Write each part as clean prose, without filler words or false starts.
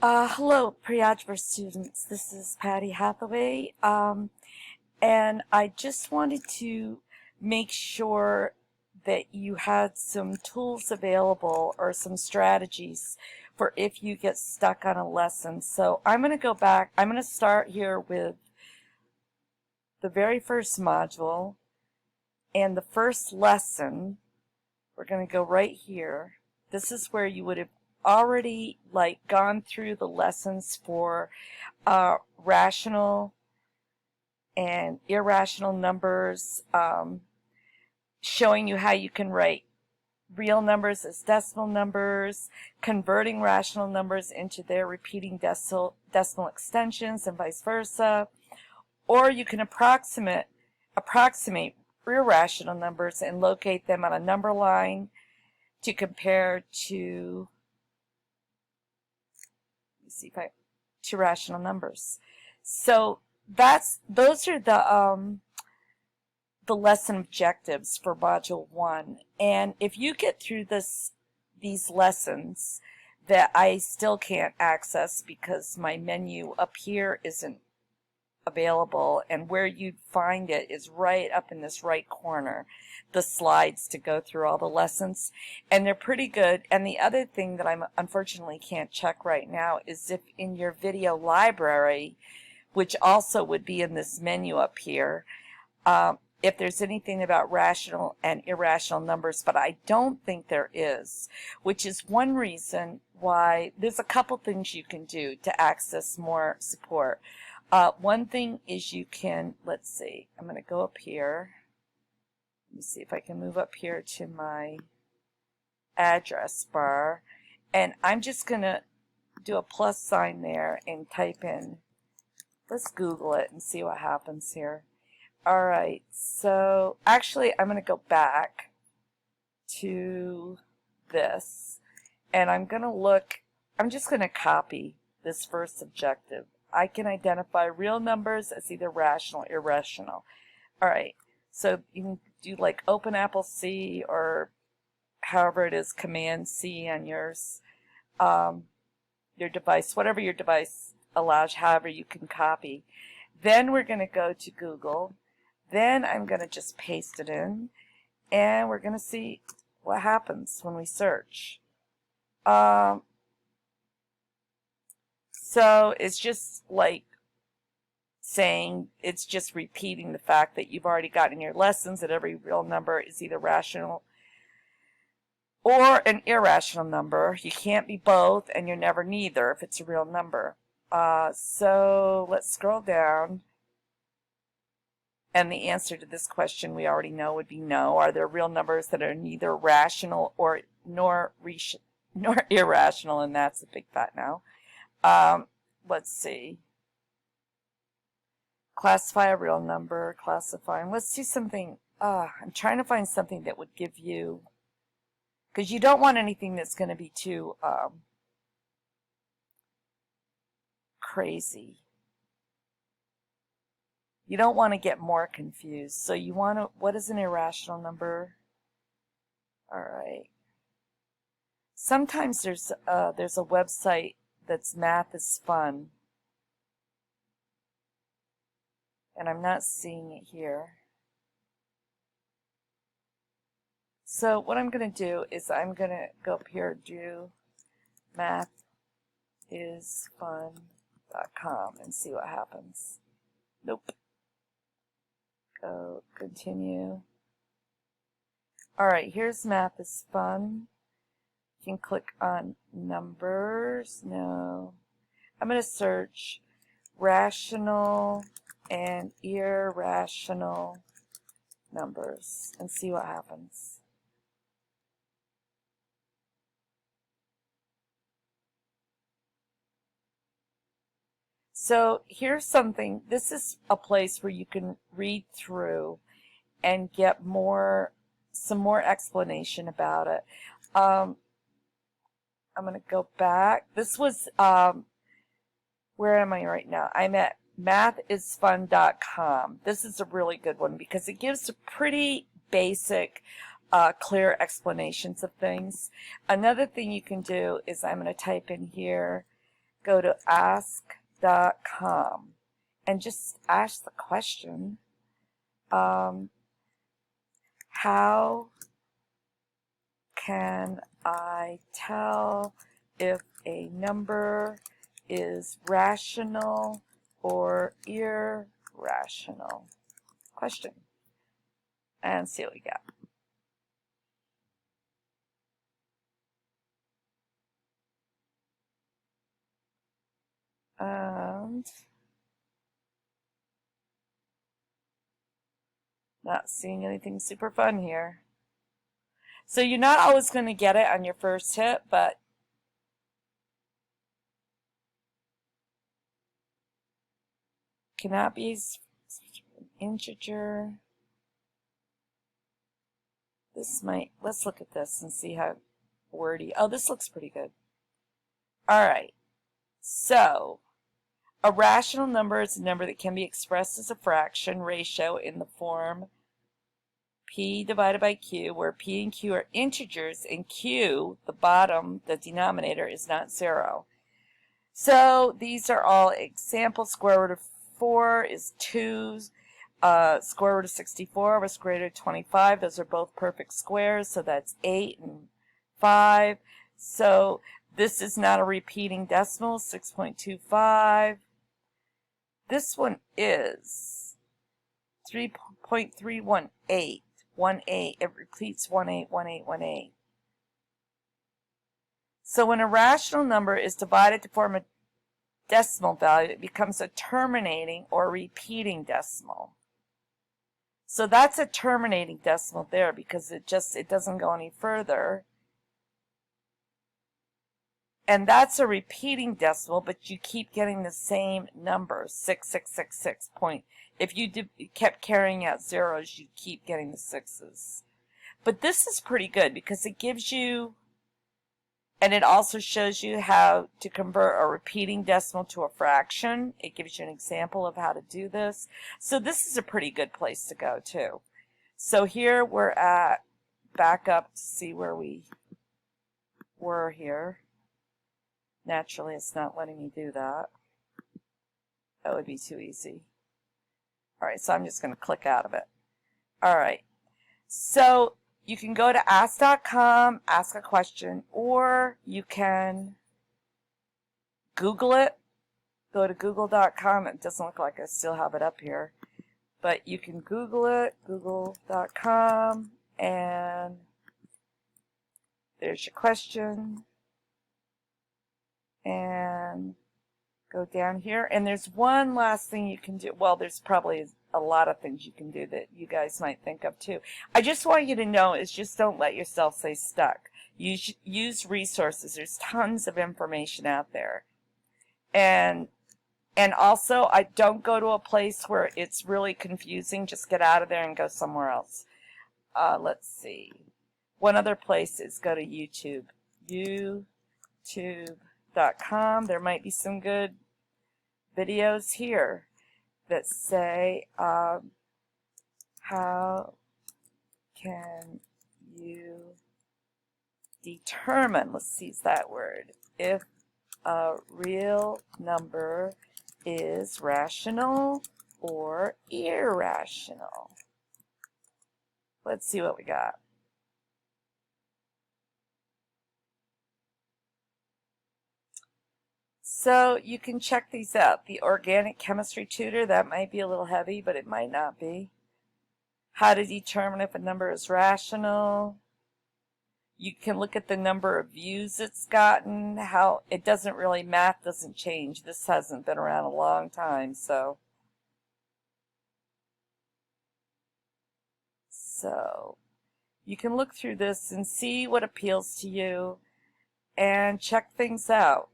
Hello, pre-algebra students. This is Patty Hathaway, and I just wanted to make sure that you had some tools available or some strategies for if you get stuck on a lesson. So I'm going to go back. I'm going to start here with the very first module and the first lesson. We're going to go right here. This is where you would have already gone through the lessons for rational and irrational numbers, showing you how you can write real numbers as decimal numbers, converting rational numbers into their repeating decimal extensions and vice versa, or you can approximate irrational numbers and locate them on a number line to compare to rational numbers. So those are the lesson objectives for Module 1. And if you get through these lessons that I still can't access because my menu up here isn't available, and where you'd find it is right up in this right corner, the slides to go through all the lessons, and they're pretty good. And the other thing that I unfortunately can't check right now is if in your video library, which also would be in this menu up here, if there's anything about rational and irrational numbers, but I don't think there is, which is one reason why there's a couple things you can do to access more support. One thing is you can, let's see, I'm going to go up here. Let me see if I can move up here to my address bar. And I'm just going to do a plus sign there and type in, let's Google it and see what happens here. All right, so actually I'm going to go back to this. And I'm going to look, I'm just going to copy this first objective. I can identify real numbers as either rational or irrational. All right, so you can do like Open Apple C or however it is, Command C on yours, your device, whatever your device allows, however you can copy. Then we're going to go to Google. Then I'm going to just paste it in, and we're going to see what happens when we search. So it's just like saying, it's just repeating the fact that you've already got in your lessons that every real number is either rational or an irrational number. You can't be both, and you're never neither if it's a real number. So let's scroll down. And the answer to this question we already know would be no. Are there real numbers that are neither rational or nor irrational? And that's a big fat no. Let's see. Classify a real number, classifying. Let's do something. I'm trying to find something that would give you, because you don't want anything that's going to be too crazy. You don't want to get more confused. So you want to, what is an irrational number? All right. Sometimes there's a website that's Math is Fun, and I'm not seeing it here. So what I'm going to do is I'm going to go up here and do mathisfun.com and see what happens. Nope. Go continue. Alright, here's Math is Fun. You can click on numbers. No. I'm going to search rational and irrational numbers and see what happens. So here's something. This is a place where you can read through and get some more explanation about it. I'm going to go back. This was, where am I right now? I'm at mathisfun.com. This is a really good one because it gives a pretty basic, clear explanations of things. Another thing you can do is I'm going to type in here go to ask.com and just ask the question, how can I tell if a number is rational or irrational? Question. And see what we get. And not seeing anything super fun here. So you're not always going to get it on your first hit, but cannot be integer. This might, let's look at this and see how wordy. Oh, this looks pretty good. All right. So a rational number is a number that can be expressed as a fraction ratio in the form p divided by q, where p and q are integers and q, the bottom, the denominator, is not 0. So these are all examples. Square root of 4 is 2. Square root of 64 was greater than 25. Those are both perfect squares, so that's 8 and 5. So this is not a repeating decimal, 6.25. This one is 3.318. 1-8. It repeats 1-8, 1-8, 1-8. So when a rational number is divided to form a decimal value, it becomes a terminating or repeating decimal. So that's a terminating decimal there because it doesn't go any further. And that's a repeating decimal, but you keep getting the same number, 6666 point. If you kept carrying out zeros, you keep getting the sixes. But this is pretty good because it gives you, and it also shows you how to convert a repeating decimal to a fraction. It gives you an example of how to do this. So this is a pretty good place to go too. So here we're at, back up to see where we were here. Naturally, it's not letting me do that. That would be too easy. All right, so I'm just going to click out of it. All right, so you can go to ask.com, ask a question, or you can Google it. Go to google.com. It doesn't look like I still have it up here, but you can Google it, google.com, and there's your question. And go down here, and there's one last thing you can do. Well, there's probably a lot of things you can do that you guys might think of too. I just want you to know is just don't let yourself stay stuck. Use resources. There's tons of information out there. And also, I don't go to a place where it's really confusing. Just get out of there and go somewhere else. Let's see. One other place is go to YouTube. YouTube.com. There might be some good videos here that say how can you determine, let's use that word, if a real number is rational or irrational. Let's see what we got. So you can check these out. The organic chemistry tutor, that might be a little heavy, but it might not be. How to determine if a number is rational. You can look at the number of views it's gotten, how it doesn't really, math doesn't change. This hasn't been around a long time, so you can look through this and see what appeals to you and check things out.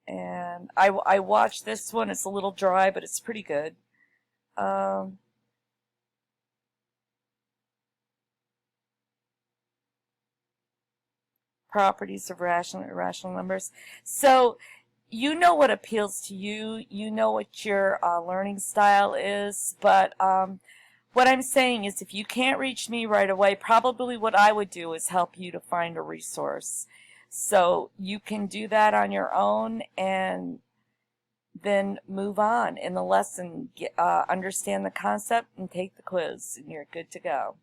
And I watched this one. It's a little dry, but it's pretty good. Properties of rational and irrational numbers. So you know what appeals to you. You know what your learning style is. But what I'm saying is if you can't reach me right away, probably what I would do is help you to find a resource. So you can do that on your own and then move on in the lesson, understand the concept and take the quiz, and you're good to go.